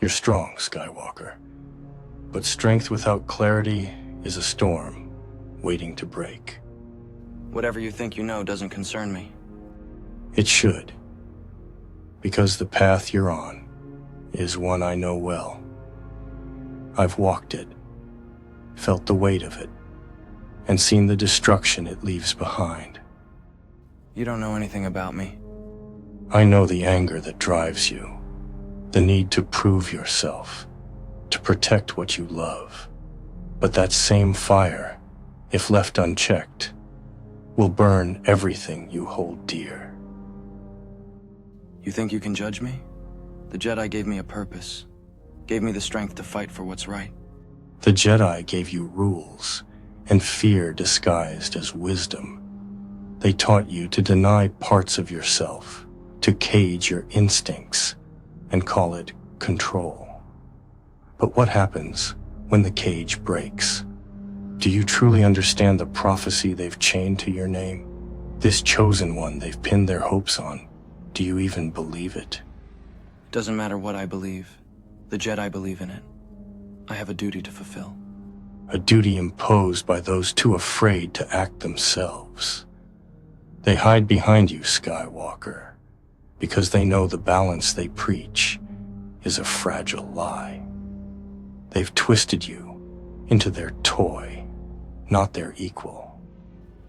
You're strong, Skywalker. But strength without clarity is a storm waiting to break. Whatever you think you know doesn't concern me. It should. Because the path you're on is one I know well. I've walked it, felt the weight of it, and seen the destruction it leaves behind. You don't know anything about me. I know the anger that drives you, the need to prove yourself, to protect what you love. But that same fire, if left unchecked, will burn everything you hold dear. You think you can judge me? The Jedi gave me a purpose, gave me the strength to fight for what's right. The Jedi gave you rules and fear disguised as wisdom. They taught you to deny parts of yourself, to cage your instincts, and call it control. But what happens when the cage breaks? Do you truly understand the prophecy they've chained to your name? This chosen one they've pinned their hopes on. Do you even believe it? It doesn't matter what I believe. The Jedi believe in it. I have a duty to fulfill. A duty imposed by those too afraid to act themselves. They hide behind you, Skywalker, because they know the balance they preach is a fragile lie. They've twisted you into their toy, not their equal.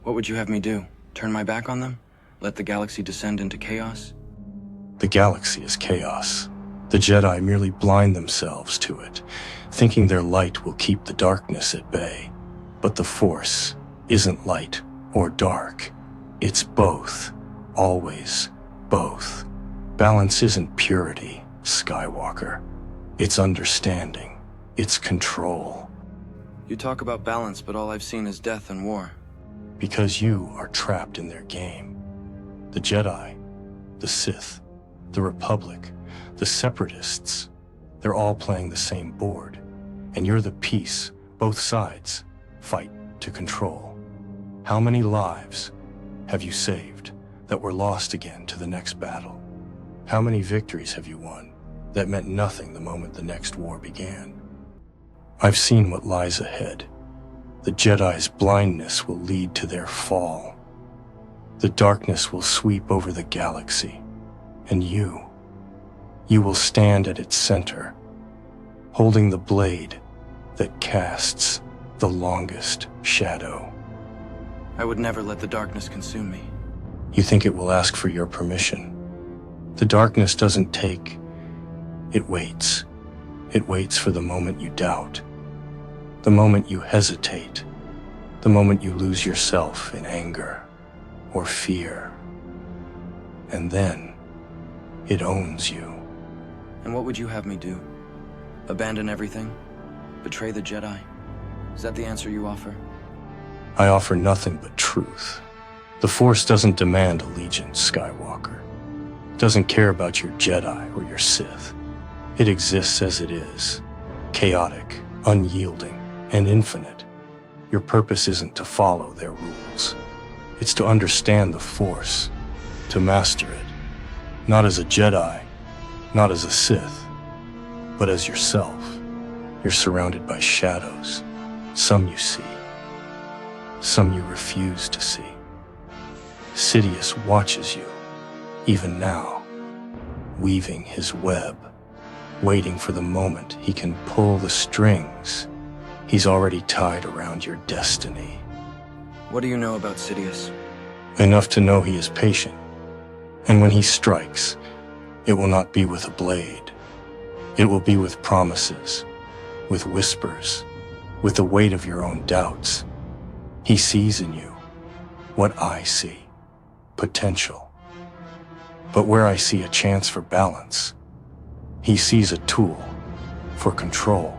What would you have me do? Turn my back on them? Let the galaxy descend into chaos? The galaxy is chaos. The Jedi merely blind themselves to it, thinking their light will keep the darkness at bay. But the Force isn't light or dark. It's both. Always both. Balance isn't purity, Skywalker. It's understanding. It's control. You talk about balance, but all I've seen is death and war. Because you are trapped in their game. The Jedi, the Sith, the Republic, the Separatists, they're all playing the same board. And you're the piece both sides fight to control. How many lives have you saved that were lost again to the next battle? How many victories have you won that meant nothing the moment the next war began? I've seen what lies ahead. The Jedi's blindness will lead to their fall. The darkness will sweep over the galaxy, and you will stand at its center, holding the blade that casts the longest shadow. I would never let the darkness consume me. You think it will ask for your permission? The darkness doesn't take, it waits. It waits for the moment you doubt, the moment you hesitate, the moment you lose yourself in anger or fear. And then it owns you. And what would you have me do? Abandon everything? Betray the Jedi? Is that the answer you offer? I offer nothing but truth. The Force doesn't demand allegiance, Skywalker. It doesn't care about your Jedi or your Sith. It exists as it is, chaotic, unyielding, and infinite. Your purpose isn't to follow their rules. It's to understand the Force, to master it. Not as a Jedi, not as a Sith, but as yourself. You're surrounded by shadows. Some you see, some you refuse to see. Sidious watches you, even now, weaving his web, waiting for the moment he can pull the strings he's already tied around your destiny. What do you know about Sidious? Enough to know he is patient, and when he strikes, it will not be with a blade. It will be with promises, with whispers, with the weight of your own doubts. He sees in you what I see, potential. But where I see a chance for balance, he sees a tool for control.